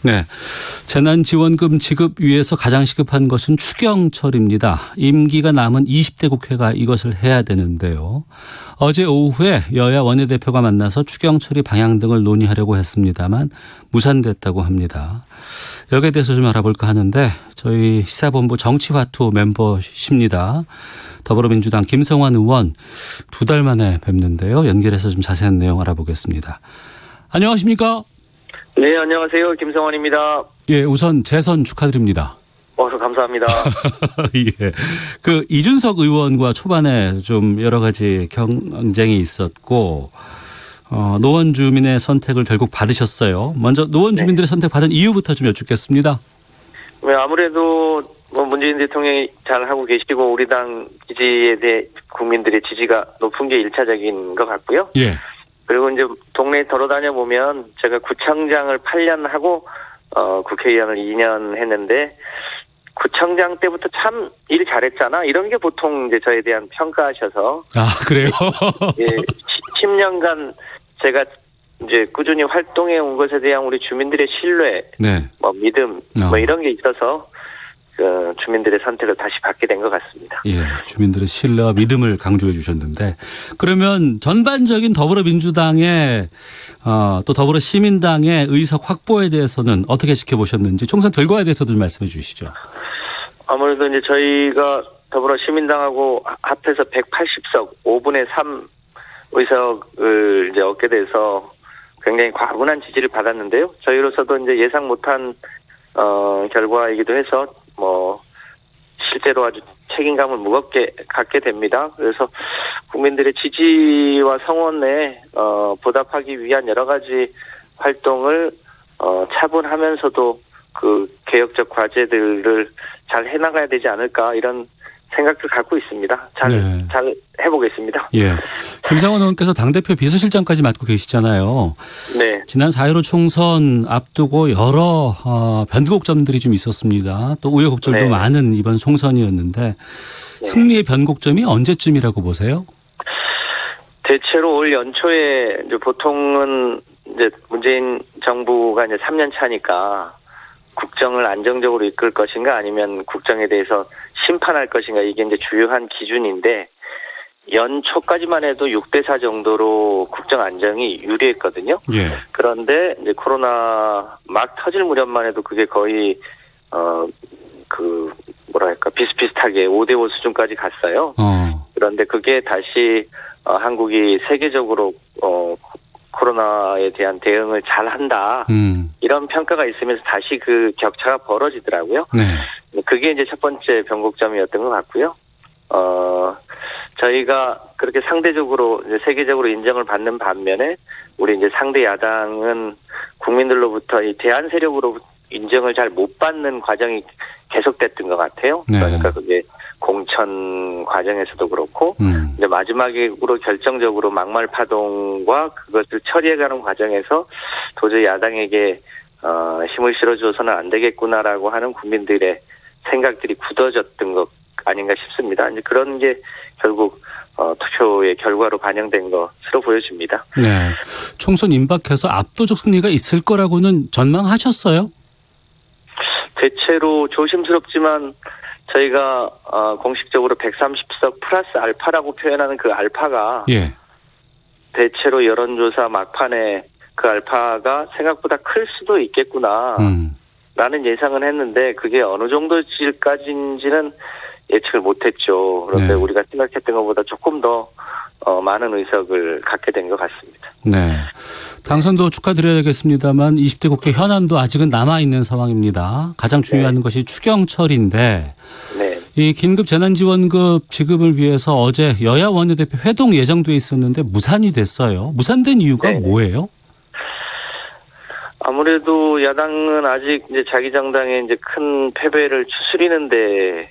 네, 재난지원금 지급 위해서 가장 시급한 것은 추경철입니다. 임기가 남은 20대 국회가 이것을 해야 되는데요. 어제 오후에 여야 원내대표가 만나서 추경처리 방향 등을 논의하려고 했습니다만 무산됐다고 합니다. 여기에 대해서 좀 알아볼까 하는데 저희 시사본부 정치화투 멤버십니다. 더불어민주당 김성환 의원 2달 만에 뵙는데요. 연결해서 좀 자세한 내용 알아보겠습니다. 안녕하십니까? 네, 안녕하세요. 김성환입니다. 예, 우선 재선 축하드립니다. 감사합니다. 예. 이준석 의원과 초반에 좀 여러 가지 경쟁이 있었고, 노원 주민의 선택을 결국 받으셨어요. 먼저 노원 주민들의 선택 받은 이유부터 좀 여쭙겠습니다. 아무래도 문재인 대통령이 잘 하고 계시고 우리 당 지지에 대해 국민들의 지지가 높은 게 1차적인 것 같고요. 예. 그리고 이제 동네에 돌아다녀 보면 제가 구청장을 8년 하고 국회의원을 2년 했는데 구청장 때부터 참 일 잘했잖아. 이런 게 보통 이제 저에 대한 평가하셔서. 아, 그래요? 예, 10년간 제가 이제 꾸준히 활동해 온 것에 대한 우리 주민들의 신뢰, 네. 믿음, 이런 게 있어서 주민들의 선택을 다시 받게 된 것 같습니다. 예, 주민들의 신뢰와 믿음을 강조해 주셨는데 그러면 전반적인 더불어민주당의 또 더불어시민당의 의석 확보에 대해서는 어떻게 지켜보셨는지 총선 결과에 대해서도 좀 말씀해 주시죠. 아무래도 이제 저희가 더불어시민당하고 합해서 180석, 5분의 3 의석을 이제 얻게 돼서 굉장히 과분한 지지를 받았는데요. 저희로서도 이제 예상 못한 결과이기도 해서 실제로 아주 책임감을 무겁게 갖게 됩니다. 그래서 국민들의 지지와 성원에 보답하기 위한 여러 가지 활동을 차분하면서도 그 개혁적 과제들을 잘 해나가야 되지 않을까 이런 생각을 갖고 있습니다. 잘 해보겠습니다. 예. 김상원 의원께서 당대표 비서실장까지 맡고 계시잖아요. 네. 지난 4.15 총선 앞두고 여러 변곡점들이 좀 있었습니다. 또 우여곡절도 많은 이번 총선이었는데 승리의 변곡점이 언제쯤이라고 보세요? 대체로 올 연초에 이제 보통은 이제 문재인 정부가 이제 3년 차니까 국정을 안정적으로 이끌 것인가 아니면 국정에 대해서 심판할 것인가 이게 이제 주요한 기준인데 연초까지만 해도 6대4 정도로 국정 안정이 유리했거든요. 예. 그런데 이제 코로나 막 터질 무렵만 해도 그게 거의 비슷비슷하게 5대5 수준까지 갔어요. 그런데 그게 다시 한국이 세계적으로 코로나에 대한 대응을 잘 한다. 이런 평가가 있으면서 다시 그 격차가 벌어지더라고요. 네. 그게 이제 첫 번째 변곡점이었던 것 같고요. 저희가 그렇게 상대적으로 이제 세계적으로 인정을 받는 반면에 우리 이제 상대 야당은 국민들로부터 이 대안 세력으로 인정을 잘 못 받는 과정이 계속됐던 것 같아요. 네. 그러니까 그게 공천 과정에서도 그렇고 이제 마지막으로 결정적으로 막말 파동과 그것을 처리해가는 과정에서 도저히 야당에게 힘을 실어줘서는 안 되겠구나라고 하는 국민들의 생각들이 굳어졌던 것 아닌가 싶습니다. 이제 그런 게 결국 투표의 결과로 반영된 것으로 보여집니다. 네, 총선 임박해서 압도적 승리가 있을 거라고는 전망하셨어요? 대체로 조심스럽지만 저희가 공식적으로 130석 플러스 알파라고 표현하는 그 알파가 대체로 여론조사 막판에 그 알파가 생각보다 클 수도 있겠구나 라는 예상은 했는데 그게 어느 정도까지인지는 예측을 못했죠. 그런데 우리가 생각했던 것보다 조금 더 많은 의석을 갖게 된 것 같습니다. 네, 당선도 축하드려야겠습니다만 20대 국회 현안도 아직은 남아있는 상황입니다. 가장 중요한 것이 추경철인데 이 긴급 재난지원금 지급을 위해서 어제 여야 원내대표 회동 예정돼 있었는데 무산이 됐어요. 무산된 이유가 뭐예요? 아무래도 야당은 아직 이제 자기 정당의 이제 큰 패배를 추스리는데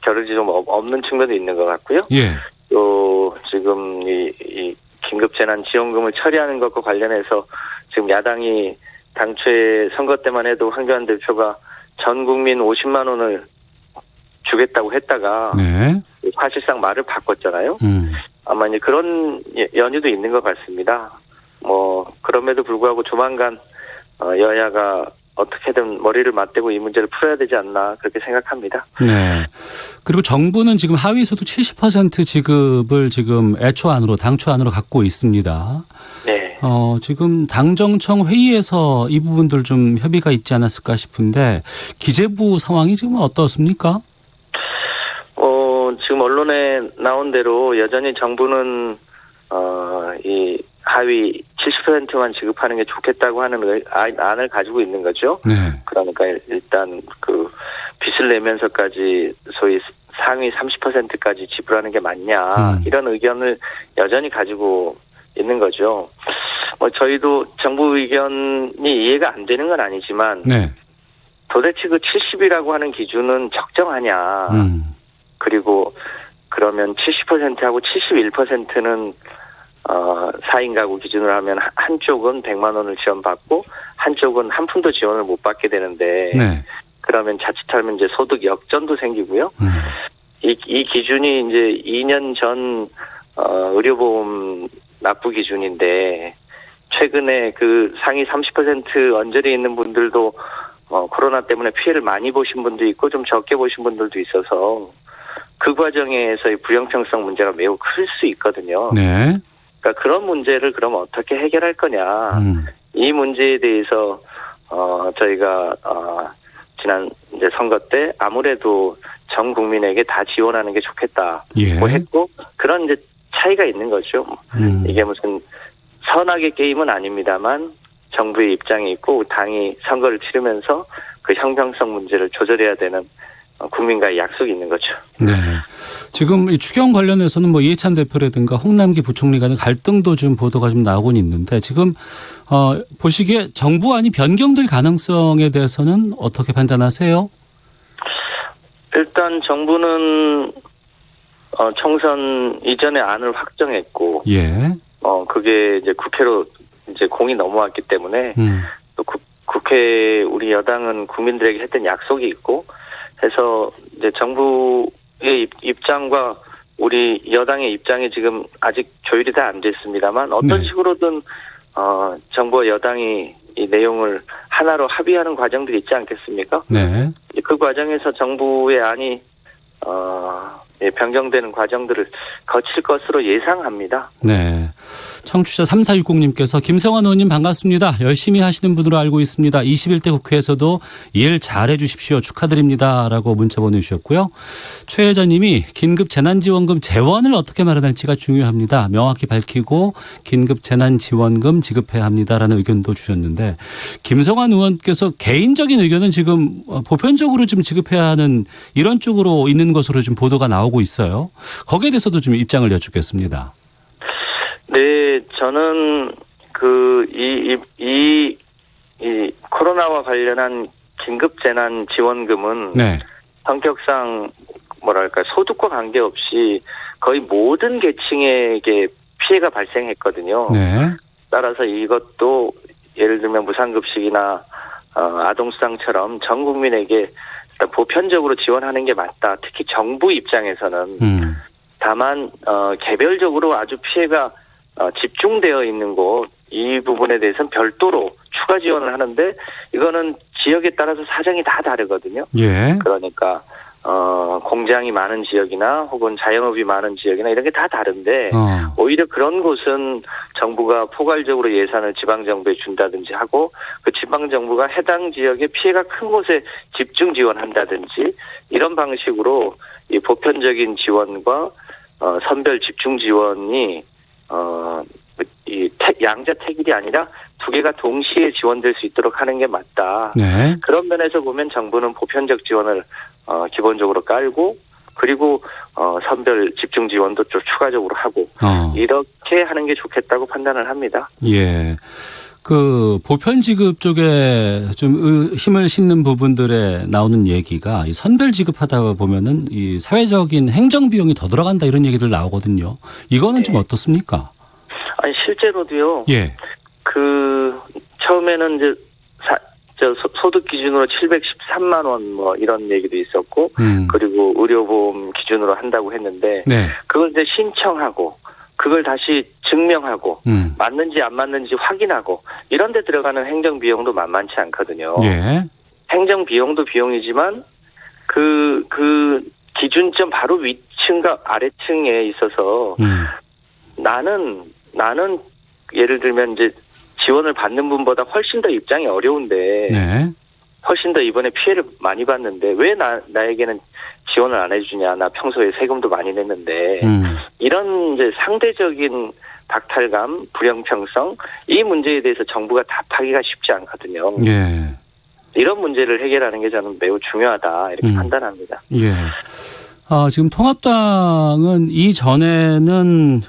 겨를이 좀 없는 측면도 있는 것 같고요. 예. 또 지금 이 긴급 재난 지원금을 처리하는 것과 관련해서 지금 야당이 당초에 선거 때만 해도 황교안 대표가 전 국민 50만 원을 주겠다고 했다가 사실상 말을 바꿨잖아요. 아마 이제 그런 연유도 있는 것 같습니다. 그럼에도 불구하고 조만간 여야가 어떻게든 머리를 맞대고 이 문제를 풀어야 되지 않나 그렇게 생각합니다. 네. 그리고 정부는 지금 하위소득 70% 지급을 지금 애초안으로 당초안으로 갖고 있습니다. 네. 지금 당정청 회의에서 이 부분들 좀 협의가 있지 않았을까 싶은데 기재부 상황이 지금 어떻습니까? 지금 언론에 나온 대로 여전히 정부는 이 하위 70%만 지급하는 게 좋겠다고 하는 안을 가지고 있는 거죠. 네. 그러니까 일단 그 빚을 내면서까지 소위 상위 30%까지 지불하는 게 맞냐 이런 의견을 여전히 가지고 있는 거죠. 저희도 정부 의견이 이해가 안 되는 건 아니지만 네. 도대체 그 70이라고 하는 기준은 적정하냐. 그리고 그러면 70%하고 71%는 4인 가구 기준으로 하면 한쪽은 100만 원을 지원받고 한쪽은 한 푼도 지원을 못 받게 되는데 네. 그러면 자칫하면 이제 소득 역전도 생기고요. 이 기준이 이제 2년 전 의료보험 납부 기준인데 최근에 그 상위 30% 언저리에 있는 분들도 코로나 때문에 피해를 많이 보신 분도 있고 좀 적게 보신 분들도 있어서 그 과정에서의 불형평성 문제가 매우 클 수 있거든요. 네. 그러니까 그런 문제를 그럼 어떻게 해결할 거냐. 이 문제에 대해서 저희가 지난 이제 선거 때 아무래도 전 국민에게 다 지원하는 게 좋겠다고 했고 그런 이제 차이가 있는 거죠. 이게 무슨 선악의 게임은 아닙니다만 정부의 입장이 있고 당이 선거를 치르면서 그 형평성 문제를 조절해야 되는 국민과의 약속이 있는 거죠. 네. 지금 이 추경 관련해서는 뭐 이해찬 대표라든가 홍남기 부총리 간의 갈등도 좀 보도가 좀 나오곤 있는데 지금 보시기에 정부안이 변경될 가능성에 대해서는 어떻게 판단하세요? 일단 정부는 총선 이전에 안을 확정했고, 그게 이제 국회로 이제 공이 넘어왔기 때문에 또 국회 우리 여당은 국민들에게 했던 약속이 있고 해서 이제 정부의 입장과 우리 여당의 입장이 지금 아직 조율이 다 안 됐습니다만 어떤 식으로든 정부와 여당이 이 내용을 하나로 합의하는 과정들이 있지 않겠습니까? 네. 그 과정에서 정부의 안이 변경되는 과정들을 거칠 것으로 예상합니다. 네. 청취자 3460님께서 김성환 의원님 반갑습니다. 열심히 하시는 분으로 알고 있습니다. 21대 국회에서도 일 잘해 주십시오. 축하드립니다. 라고 문자 보내주셨고요. 최혜자 님이 긴급 재난지원금 재원을 어떻게 마련할지가 중요합니다. 명확히 밝히고 긴급 재난지원금 지급해야 합니다라는 의견도 주셨는데 김성환 의원께서 개인적인 의견은 지금 보편적으로 좀 지급해야 하는 이런 쪽으로 있는 것으로 좀 보도가 나오고 있어요. 거기에 대해서도 좀 입장을 여쭙겠습니다. 네, 저는 이 코로나와 관련한 긴급 재난 지원금은 성격상 뭐랄까 소득과 관계없이 거의 모든 계층에게 피해가 발생했거든요. 따라서 이것도 예를 들면 무상급식이나 아동수당처럼 전 국민에게 일단 보편적으로 지원하는 게 맞다. 특히 정부 입장에서는 다만 개별적으로 아주 피해가 집중되어 있는 곳 이 부분에 대해서는 별도로 추가 지원을 하는데 이거는 지역에 따라서 사정이 다 다르거든요. 그러니까 공장이 많은 지역이나 혹은 자영업이 많은 지역이나 이런 게 다 다른데 오히려 그런 곳은 정부가 포괄적으로 예산을 지방정부에 준다든지 하고 그 지방정부가 해당 지역에 피해가 큰 곳에 집중 지원한다든지 이런 방식으로 이 보편적인 지원과 선별 집중 지원이 이 양자택일이 아니라 두 개가 동시에 지원될 수 있도록 하는 게 맞다. 그런 면에서 보면 정부는 보편적 지원을 기본적으로 깔고 그리고 선별 집중 지원도 좀 추가적으로 하고 이렇게 하는 게 좋겠다고 판단을 합니다. 그 보편 지급 쪽에 좀 힘을 싣는 부분들에 나오는 얘기가 이 선별 지급하다 보면은 이 사회적인 행정 비용이 더 들어간다 이런 얘기들 나오거든요. 이거는 좀 어떻습니까? 아니 실제로도요. 그 처음에는 이제 소득 기준으로 713만 원 뭐 이런 얘기도 있었고 그리고 의료보험 기준으로 한다고 했는데 그걸 이제 신청하고 그걸 다시 증명하고 맞는지 안 맞는지 확인하고 이런 데 들어가는 행정 비용도 만만치 않거든요. 예. 행정 비용도 비용이지만 그 기준점 바로 위층과 아래층에 있어서 나는 예를 들면 이제 지원을 받는 분보다 훨씬 더 입장이 어려운데 네. 훨씬 더 이번에 피해를 많이 봤는데 왜 나에게는 지원을 안 해주냐. 나 평소에 세금도 많이 냈는데 이런 이제 상대적인 박탈감, 불형평성 이 문제에 대해서 정부가 답하기가 쉽지 않거든요. 예. 이런 문제를 해결하는 게 저는 매우 중요하다 이렇게 판단합니다. 예. 지금 통합당은 이전에는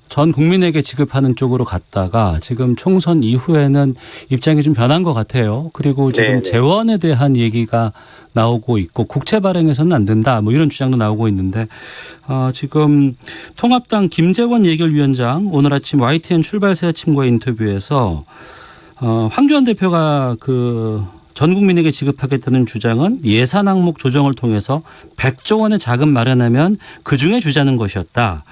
전 국민에게 지급하는 쪽으로 갔다가 지금 총선 이후에는 입장이 좀 변한 것 같아요. 그리고 지금 네네. 재원에 대한 얘기가 나오고 있고 국채 발행해서는 안 된다 뭐 이런 주장도 나오고 있는데 지금 통합당 김재원 예결위원장 오늘 아침 YTN 출발새 아침과의 인터뷰에서 황교안 대표가 전 국민에게 지급하겠다는 주장은 예산 항목 조정을 통해서 100조 원의 자금 마련하면 그중에 주자는 것이었다.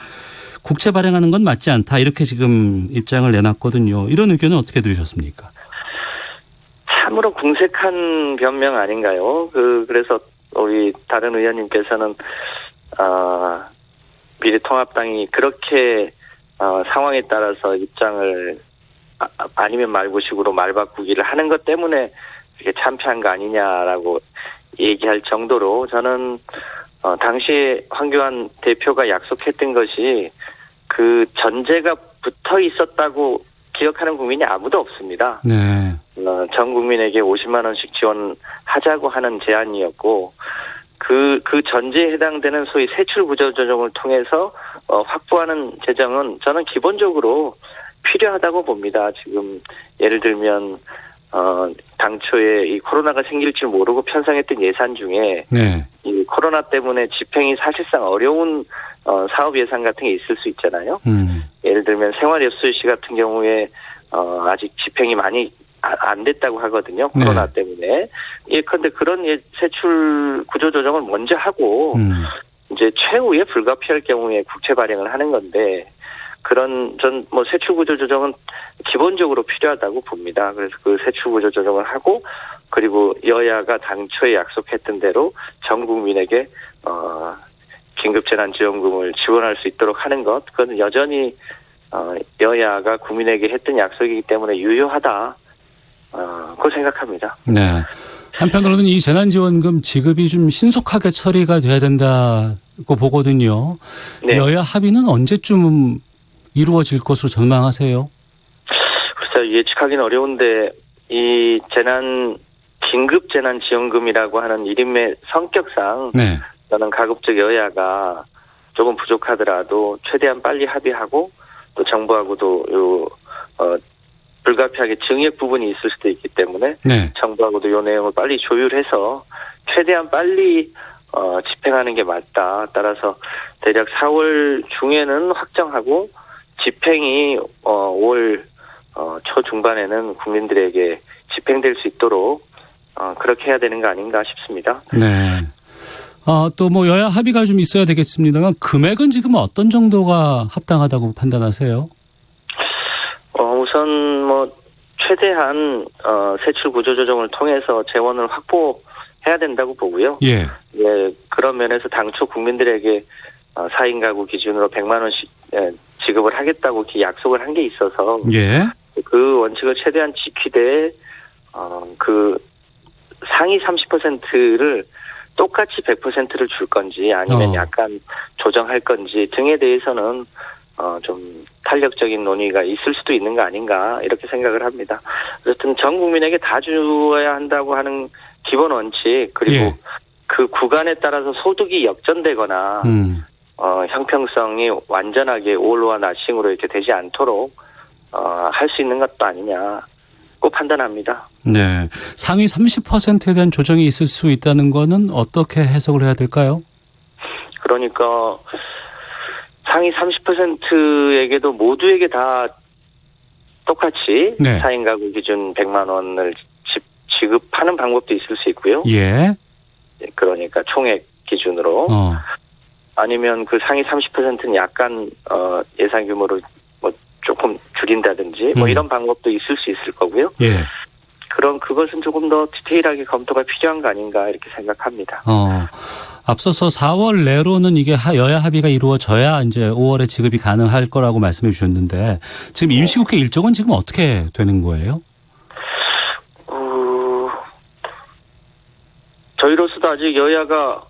국채 발행하는 건 맞지 않다. 이렇게 지금 입장을 내놨거든요. 이런 의견은 어떻게 들으셨습니까? 참으로 궁색한 변명 아닌가요? 그래서 우리 다른 의원님께서는 미래통합당이 그렇게 상황에 따라서 입장을 아니면 말고식으로 말 바꾸기를 하는 것 때문에 이렇게 참패한 거 아니냐라고 얘기할 정도로 저는 당시에 황교안 대표가 약속했던 것이 그 전제가 붙어 있었다고 기억하는 국민이 아무도 없습니다. 네. 전 국민에게 50만 원씩 지원하자고 하는 제안이었고 그 전제에 해당되는 소위 세출 구조 조정을 통해서 확보하는 재정은 저는 기본적으로 필요하다고 봅니다. 지금 예를 들면 당초에 이 코로나가 생길 줄 모르고 편성했던 예산 중에 네. 이 코로나 때문에 집행이 사실상 어려운 사업 예산 같은 게 있을 수 있잖아요. 예를 들면 생활예술시 같은 경우에 아직 집행이 많이 안 됐다고 하거든요. 코로나 네. 때문에. 예컨대 그런 세출 구조 조정을 먼저 하고 이제 최후에 불가피할 경우에 국채 발행을 하는 건데 전 세출 구조 조정은 기본적으로 필요하다고 봅니다. 그래서 그 세출 구조 조정을 하고 그리고 여야가 당초에 약속했던 대로 전 국민에게 긴급재난지원금을 지원할 수 있도록 하는 것 그건 여전히 여야가 국민에게 했던 약속이기 때문에 유효하다. 그걸 생각합니다. 네. 한편으로는 이 재난지원금 지급이 좀 신속하게 처리가 돼야 된다고 보거든요. 네. 여야 합의는 언제쯤 이루어질 것으로 전망하세요? 글쎄요. 예측하기는 어려운데 이 긴급재난지원금이라고 하는 이름의 성격상 네. 저는 가급적 여야가 조금 부족하더라도 최대한 빨리 합의하고 또 정부하고도 불가피하게 증액 부분이 있을 수도 있기 때문에 네. 정부하고도 이 내용을 빨리 조율해서 최대한 빨리 집행하는 게 맞다. 따라서 대략 4월 중에는 확정하고 집행이 5월 초중반에는 국민들에게 집행될 수 있도록 그렇게 해야 되는 거 아닌가 싶습니다. 네. 또 여야 합의가 좀 있어야 되겠습니다만 금액은 지금 어떤 정도가 합당하다고 판단하세요? 우선 최대한 세출 구조 조정을 통해서 재원을 확보해야 된다고 보고요. 예. 예. 그런 면에서 당초 국민들에게 4인 가구 기준으로 100만 원씩 지급을 하겠다고 이렇게 약속을 한 게 있어서 예. 그 원칙을 최대한 지키되 그 상위 30%를 똑같이 100%를 줄 건지 아니면 약간 조정할 건지 등에 대해서는 좀 탄력적인 논의가 있을 수도 있는 거 아닌가 이렇게 생각을 합니다. 어쨌든 전 국민에게 다 주어야 한다고 하는 기본 원칙 그리고 예. 그 구간에 따라서 소득이 역전되거나 형평성이 완전하게 올로와 나싱으로 이렇게 되지 않도록 할 수 있는 것도 아니냐고 판단합니다. 네, 상위 30%에 대한 조정이 있을 수 있다는 거는 어떻게 해석을 해야 될까요? 그러니까 상위 30%에게도 모두에게 다 똑같이 네. 4인 가구 기준 100만 원을 지급하는 방법도 있을 수 있고요. 예. 그러니까 총액 기준으로. 아니면 그 상위 30%는 약간 예산 규모를 뭐 조금 줄인다든지 뭐 이런 방법도 있을 수 있을 거고요. 예. 그럼 그것은 조금 더 디테일하게 검토가 필요한 거 아닌가 이렇게 생각합니다. 앞서서 4월 내로는 이게 여야 합의가 이루어져야 이제 5월에 지급이 가능할 거라고 말씀해 주셨는데 지금 임시국회 일정은 지금 어떻게 되는 거예요? 저희로서도 아직 여야가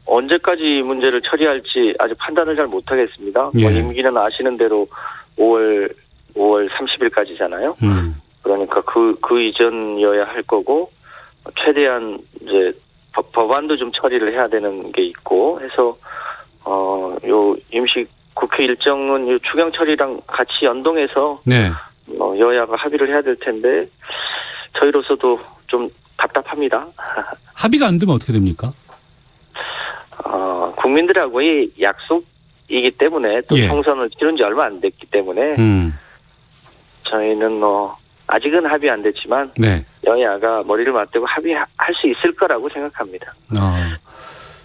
언제까지 이 문제를 처리할지 아직 판단을 잘 못하겠습니다. 예. 뭐 임기는 아시는 대로 5월 30일까지잖아요. 그러니까 그 이전이어야 할 거고 최대한 이제 법안도 좀 처리를 해야 되는 게 있고 해서 요 임시 국회 일정은 요 추경 처리랑 같이 연동해서 네. 여야가 합의를 해야 될 텐데 저희로서도 좀 답답합니다. 합의가 안 되면 어떻게 됩니까? 국민들하고의 약속이기 때문에 또 예. 총선을 치른 지 얼마 안 됐기 때문에 저희는 아직은 합의 안 됐지만 네. 여야가 머리를 맞대고 합의할 수 있을 거라고 생각합니다.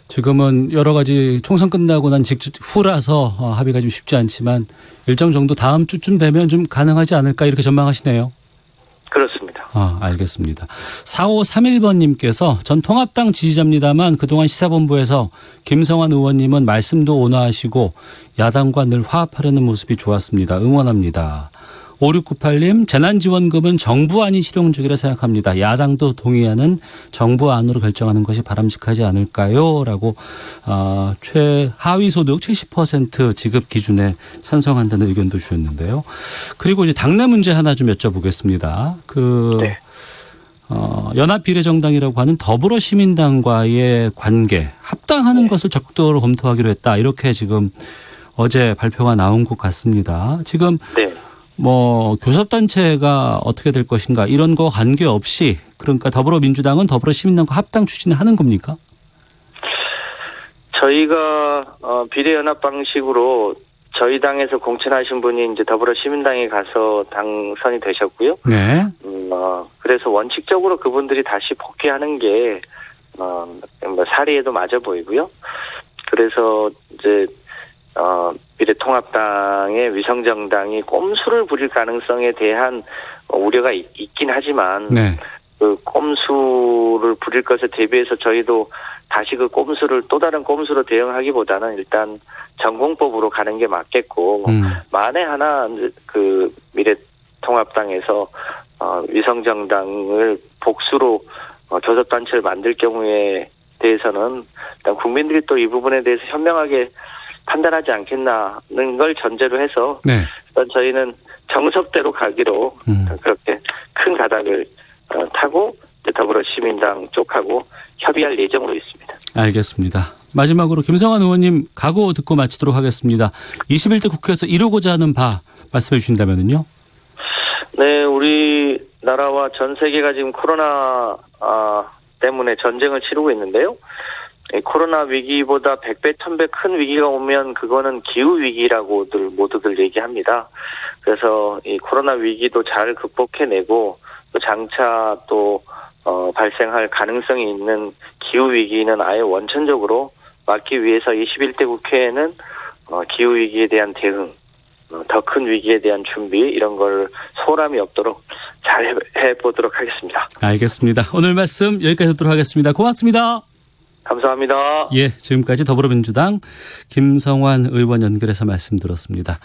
지금은 여러 가지 총선 끝나고 난 직접 후라서 합의가 좀 쉽지 않지만 일정 정도 다음 주쯤 되면 좀 가능하지 않을까 이렇게 전망하시네요. 그렇습니다. 알겠습니다. 4531번님께서 전 통합당 지지자입니다만 그동안 시사본부에서 김성환 의원님은 말씀도 온화하시고 야당과 늘 화합하려는 모습이 좋았습니다. 응원합니다. 5698님 재난지원금은 정부안이 실용적이라 생각합니다. 야당도 동의하는 정부안으로 결정하는 것이 바람직하지 않을까요? 라고 최하위 소득 70% 지급 기준에 찬성한다는 의견도 주셨는데요. 그리고 이제 당내 문제 하나 좀 여쭤보겠습니다. 네. 연합비례정당이라고 하는 더불어시민당과의 관계 합당하는 것을 적극적으로 검토하기로 했다. 이렇게 지금 어제 발표가 나온 것 같습니다. 지금 네. 교섭단체가 어떻게 될 것인가 이런 거 관계없이 그러니까 더불어민주당은 더불어시민당과 합당 추진하는 겁니까? 저희가 비례연합 방식으로 저희 당에서 공천하신 분이 이제 더불어시민당에 가서 당선이 되셨고요. 네. 그래서 원칙적으로 그분들이 다시 복귀하는 게 사리에도 맞아 보이고요. 그래서 이제 미래통합당의 위성정당이 꼼수를 부릴 가능성에 대한 우려가 있긴 하지만 네. 그 꼼수를 부릴 것에 대비해서 저희도 다시 그 꼼수를 또 다른 꼼수로 대응하기보다는 일단 전공법으로 가는 게 맞겠고 만에 하나 그 미래통합당에서 위성정당을 복수로 교섭단체를 만들 경우에 대해서는 일단 국민들이 또 이 부분에 대해서 현명하게 판단하지 않겠나는 걸 전제로 해서 네. 일단 저희는 정석대로 가기로 그렇게 큰 가닥을 타고 더불어시민당 쪽하고 협의할 예정으로 있습니다. 알겠습니다. 마지막으로 김성환 의원님 각오 듣고 마치도록 하겠습니다. 21대 국회에서 이루고자 하는 바 말씀해 주신다면요. 네, 우리나라와 전 세계가 지금 코로나 때문에 전쟁을 치르고 있는데요. 코로나 위기보다 100배, 1000배 큰 위기가 오면 그거는 기후위기라고들 모두들 얘기합니다. 그래서 이 코로나 위기도 잘 극복해내고 또 장차 또 발생할 가능성이 있는 기후위기는 아예 원천적으로 막기 위해서 21대 국회에는 기후위기에 대한 대응, 더 큰 위기에 대한 준비 이런 걸 소홀함이 없도록 잘 해보도록 하겠습니다. 알겠습니다. 오늘 말씀 여기까지 듣도록 하겠습니다. 고맙습니다. 감사합니다. 예, 지금까지 더불어민주당 김성환 의원 연결해서 말씀 들었습니다.